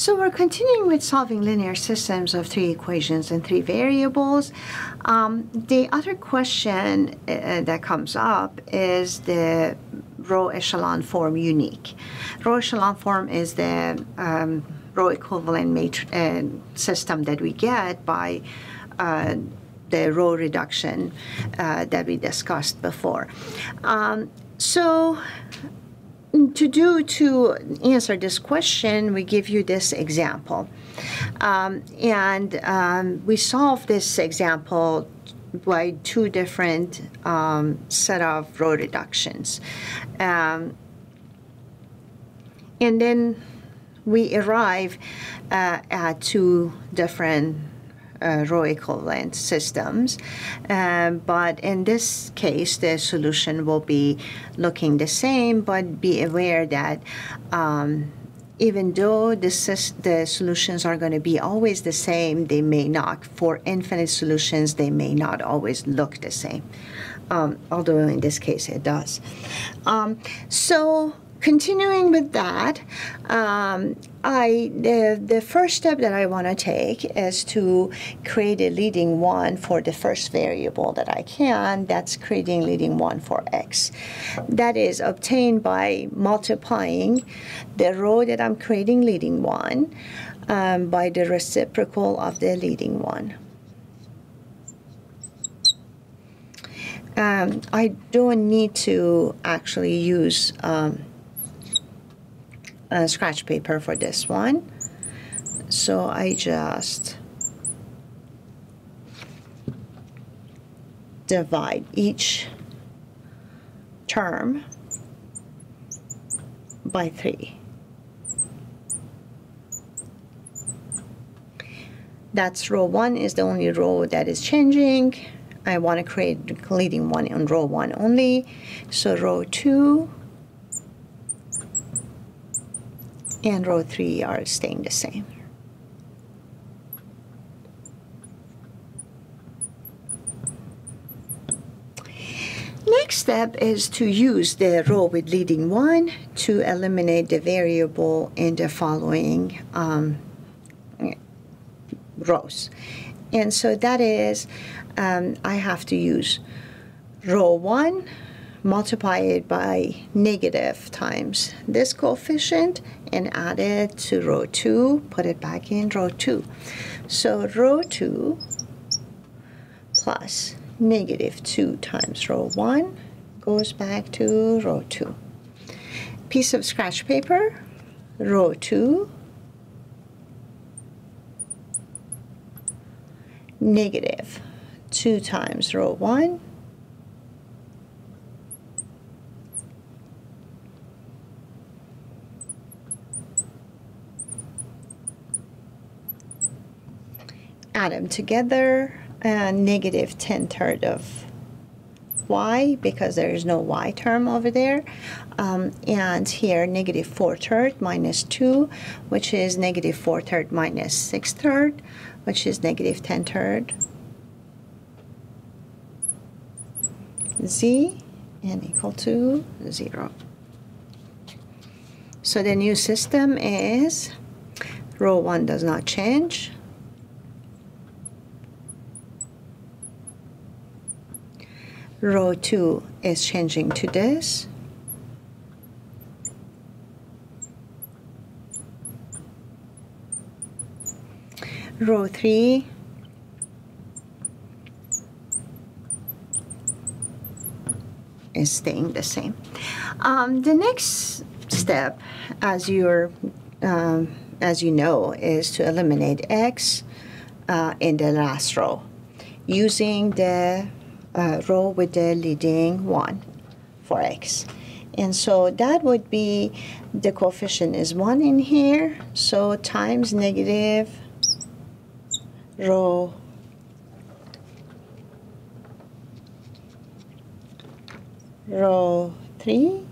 So we're continuing with solving linear systems of 3 equations and 3 variables. The other question that comes up is the row echelon form unique. Row echelon form is the row equivalent system that we get by the row reduction that we discussed before. To answer this question, we give you this example. We solve this example by 2 different set of row reductions. And then we arrive at 2 different row equivalent systems, but in this case the solution will be looking the same, but be aware that even though the solutions are going to be always the same, they may not. For infinite solutions, they may not always look the same, although in this case it does. So continuing with that, the first step that I want to take is to create a leading one for the first variable that I can. That's creating leading one for x. That is obtained by multiplying the row that I'm creating leading one by the reciprocal of the leading one. I don't need to actually use scratch paper for this one, so I just divide each term by 3. That's row 1 is the only row that is changing. I want to create the leading one on row 1 only, so row 2 and row 3 are staying the same. Next step is to use the row with leading one to eliminate the variable in the following rows. And so that is, I have to use row 1, multiply it by negative times this coefficient and add it to row 2, put it back in row 2. So row 2 plus negative 2 times row 1 goes back to row 2. Piece of scratch paper, row 2, negative 2 times row 1, add them together, negative 10/3 of y, because there is no y term over there, and here negative 4/3 minus 2, which is negative 4/3 minus 6/3, which is negative 10/3 z, and equal to 0. So the new system is row 1 does not change, row 2 is changing to this, row 3 is staying the same. The next step, as you know, is to eliminate x in the last row using the row with the leading one for x. And so that would be, the coefficient is 1 in here, so times negative row row 3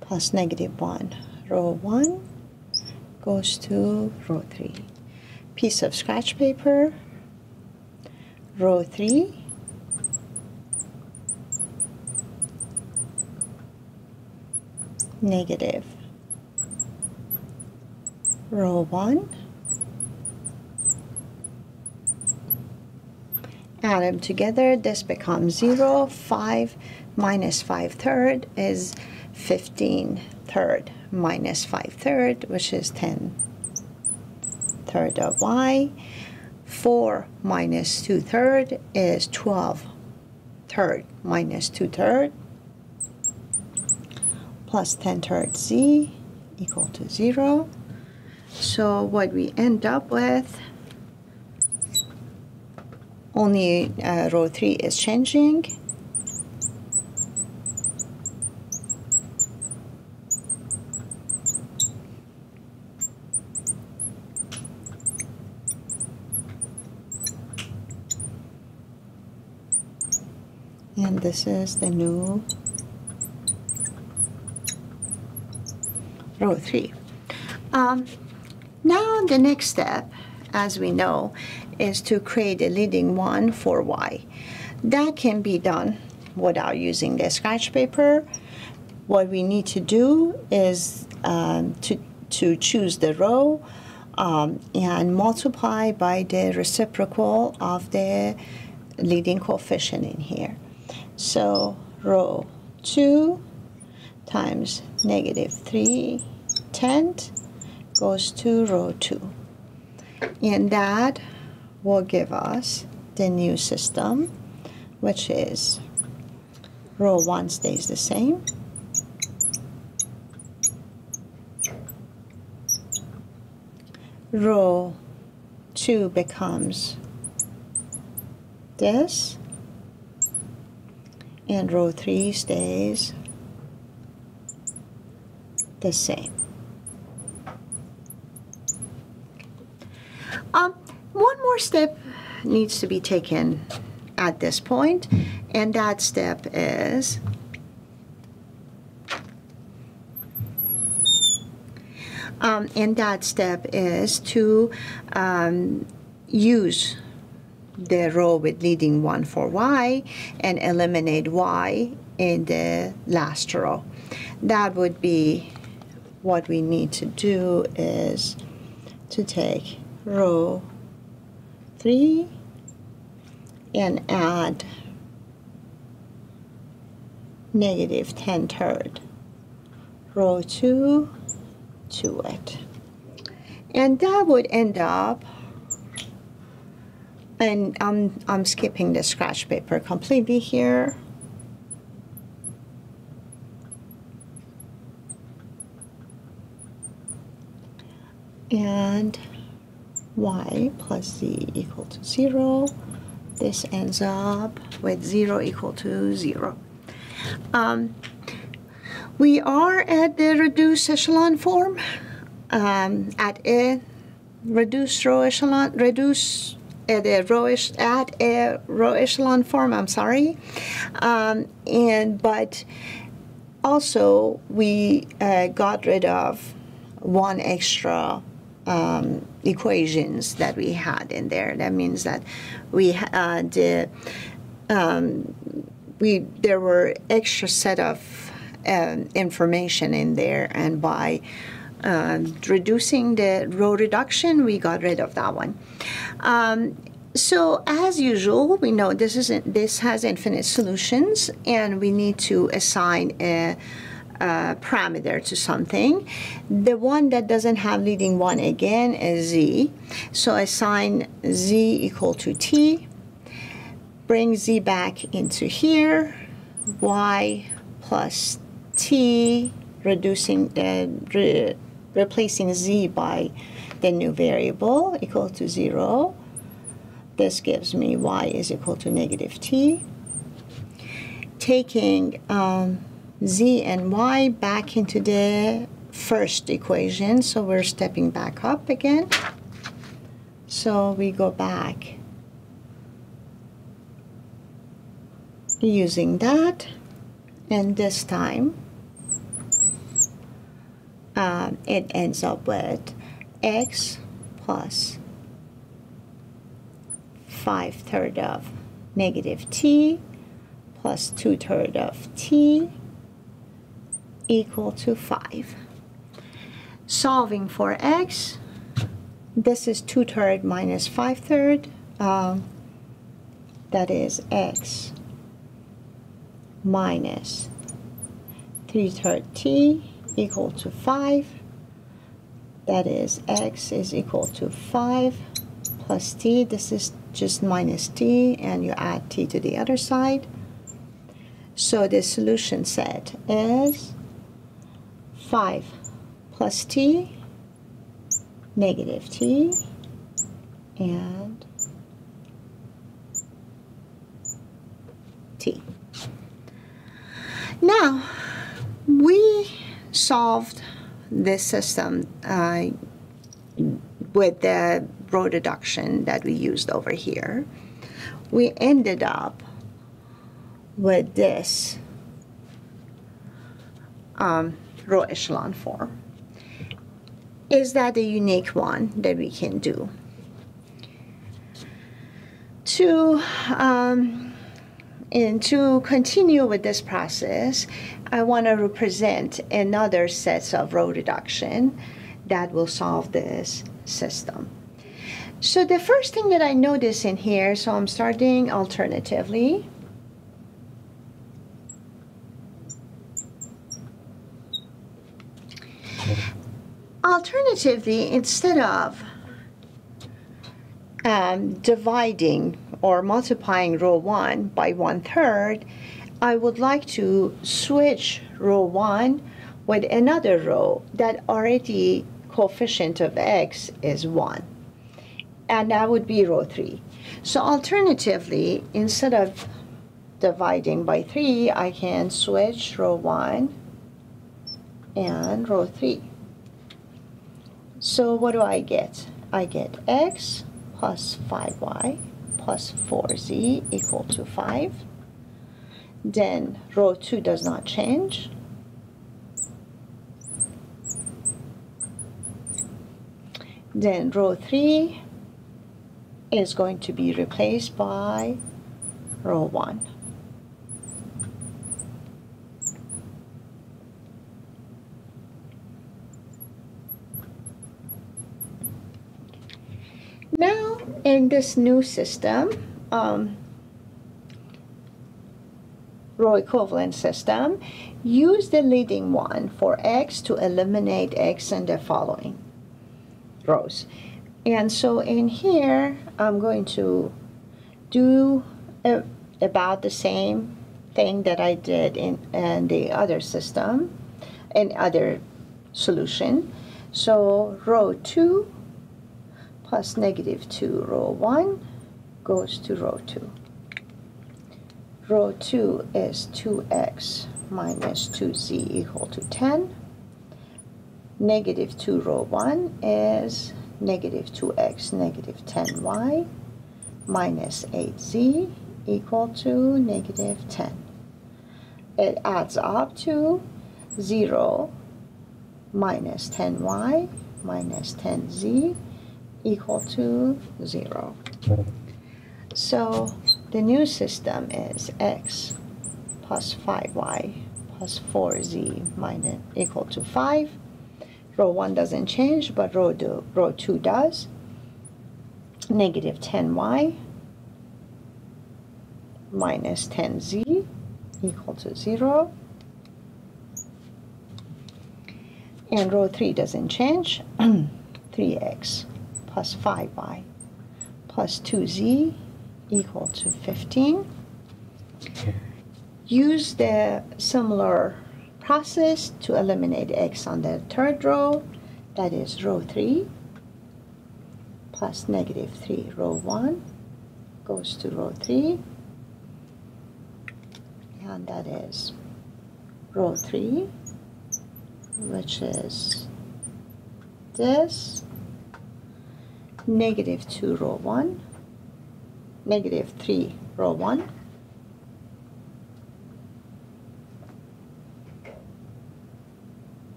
plus negative 1. Row 1 goes to row 3. Piece of scratch paper, row 3, row 1. Add them together, this becomes 0. 5 minus 5/3 is 15/3 minus 5/3, which is 10/3 of y. 4 minus 2/3 is 12/3 minus 2/3 plus 10/3 z equal to 0. So what we end up with, only row 3 is changing. And this is the new row 3. Now the next step, as we know, is to create a leading one for y. That can be done without using the scratch paper. What we need to do is to choose the row and multiply by the reciprocal of the leading coefficient in here. So row 2 times -3/10 goes to row 2. And that will give us the new system, which is row 1 stays the same. Row 2 becomes this. And row 3 stays the same. One more step needs to be taken at this point, and that step is to use the row with leading one for y and eliminate y in the last row. That would be what we need to do, is to take row 3 and add -10/3 row 2 to it. And that would end up, and I'm skipping the scratch paper completely here. And y plus z equal to 0. This ends up with 0 equal to 0. We are at the reduced echelon form, at a reduced row echelon, at a row echelon form, I'm sorry. But also we got rid of one extra equations that we had in there. That means that we there were extra set of information in there, and by reducing the row reduction, we got rid of that one. So as usual, we know this has infinite solutions, and we need to assign a parameter to something. The one that doesn't have leading one again is z. So assign z equal to t. Bring z back into here. Y plus t, replacing z by the new variable equal to 0. This gives me y is equal to -t. Taking z and y back into the first equation, so we're stepping back up again. So we go back using that, and this time it ends up with x plus 5/3 of -t plus 2/3 of t equal to 5. Solving for x, This is 2/3 minus 5/3. That is x minus 3/3 t equal to 5. That is x is equal to 5 plus t. This is just minus t, and you add t to the other side. So the solution set is 5 plus t, negative t, and t. Now, we solved this system with the row reduction that we used over here. We ended up with this row echelon form. Is that a unique one that we can do? And to continue with this process, I want to represent another set of row reduction that will solve this system. So the first thing that I notice in here, so I'm starting alternatively. Alternatively, instead of dividing or multiplying row 1 by 1/3, I would like to switch row 1 with another row that already coefficient of x is 1. And that would be row 3. So alternatively, instead of dividing by 3, I can switch row 1 and row 3. So what do I get? I get x plus 5y plus 4z equal to 5. Then row 2 does not change. Then row 3 is going to be replaced by row 1. Now, in this new system, row equivalent system, use the leading one for x to eliminate x in the following rows. And so in here, I'm going to do about the same thing that I did in the other system, in other solution. So row 2 plus negative 2 row 1 goes to row 2. Row 2 is 2x minus 2z equal to 10. Negative 2 row 1 is negative 2x negative 10y minus 8z equal to negative 10. It adds up to 0 minus 10y minus 10z equal to 0. So the new system is x plus 5y plus 4z minus equal to 5. Row 1 doesn't change, but row 2 does. Negative 10y minus 10z equal to 0. And row 3 doesn't change. 3x plus 5y plus 2z equal to 15. Use the similar process to eliminate x on the third row. That is row 3 plus negative 3 row 1 goes to row 3. And that is row 3, which is this. Negative 2 row 1, negative 3 row 1,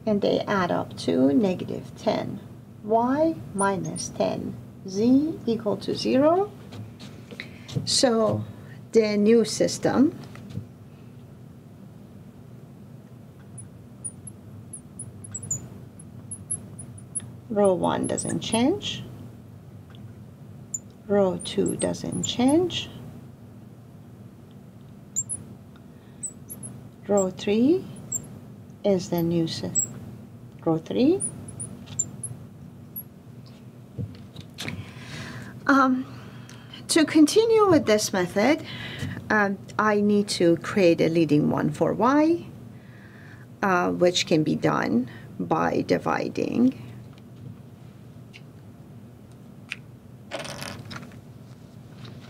and they add up to negative 10y minus 10z equal to 0. So the new system row 1 doesn't change, row 2 doesn't change, row 3 is the new system. Row 3. To continue with this method, I need to create a leading one for y, which can be done by dividing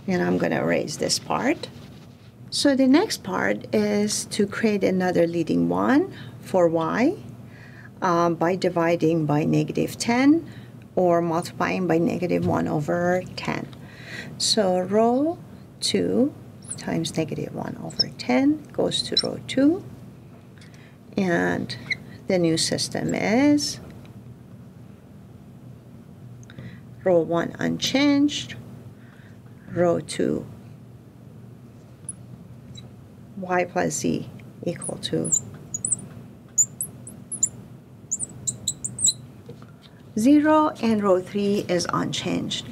and I'm going to erase this part. So the next part is to create another leading one for y by dividing by -10 or multiplying by -1/10. So row 2 times -1/10 goes to row 2, and the new system is row 1 unchanged, row 2 y plus z equal to 0, and row 3 is unchanged.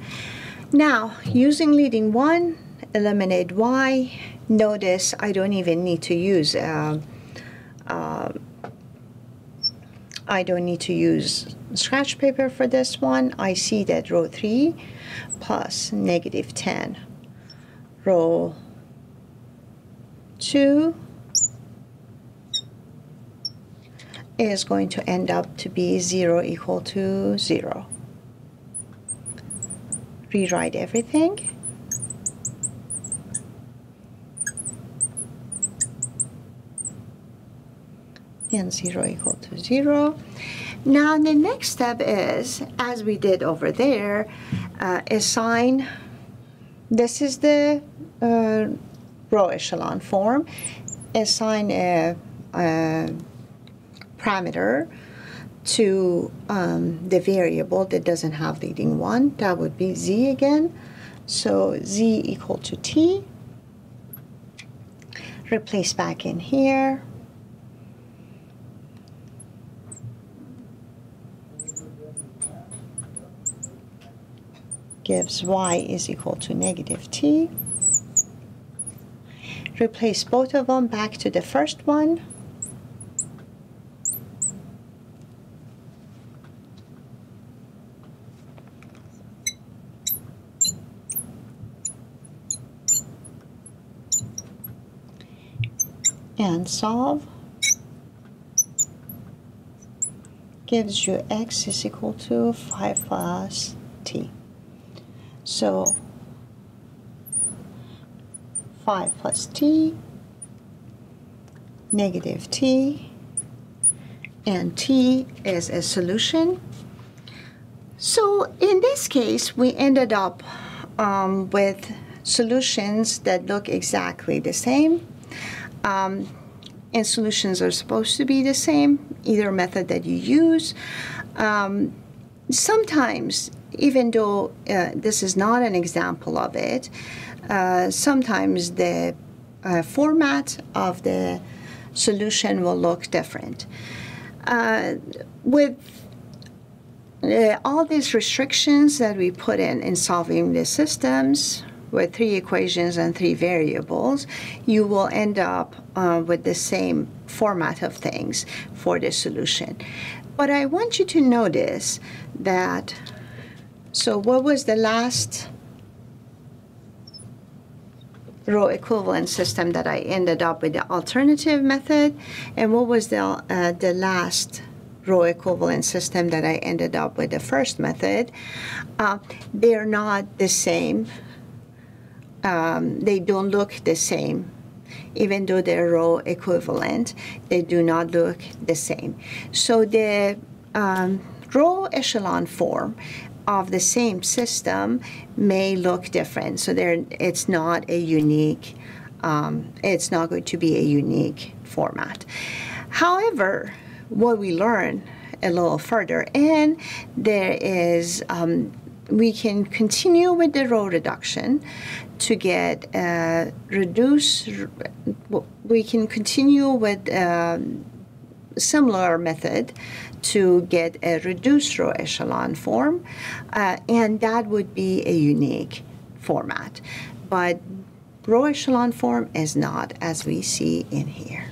Now, using leading one, eliminate y. Notice I don't even need to use scratch paper for this one. I see that row 3 plus -10, row 2 is going to end up to be 0 equal to 0. Rewrite everything. And 0 equal to 0. Now the next step is, as we did over there, assign, this is the row echelon form, assign a parameter to the variable that doesn't have leading one. That would be z again. So z equal to t. Replace back in here. Gives y is equal to -t. Replace both of them back to the first one. And solve. Gives you x is equal to 5 plus t. So 5 plus t, -t, and t is a solution. So in this case, we ended up with solutions that look exactly the same. And solutions are supposed to be the same, either method that you use. Sometimes, even though this is not an example of it, sometimes the format of the solution will look different. With all these restrictions that we put in solving the systems, with 3 equations and 3 variables, you will end up with the same format of things for the solution. But I want you to notice that, so what was the last row equivalent system that I ended up with, the alternative method? And what was the last row equivalent system that I ended up with, the first method? They're not the same. They don't look the same. Even though they're row equivalent, they do not look the same. So the row echelon form of the same system may look different. So it's not a unique, it's not going to be a unique format. However, what we learn a little further in, there is we can continue with the row reduction to get we can continue with similar method to get a reduced row echelon form, and that would be a unique format. But row echelon form is not, as we see in here.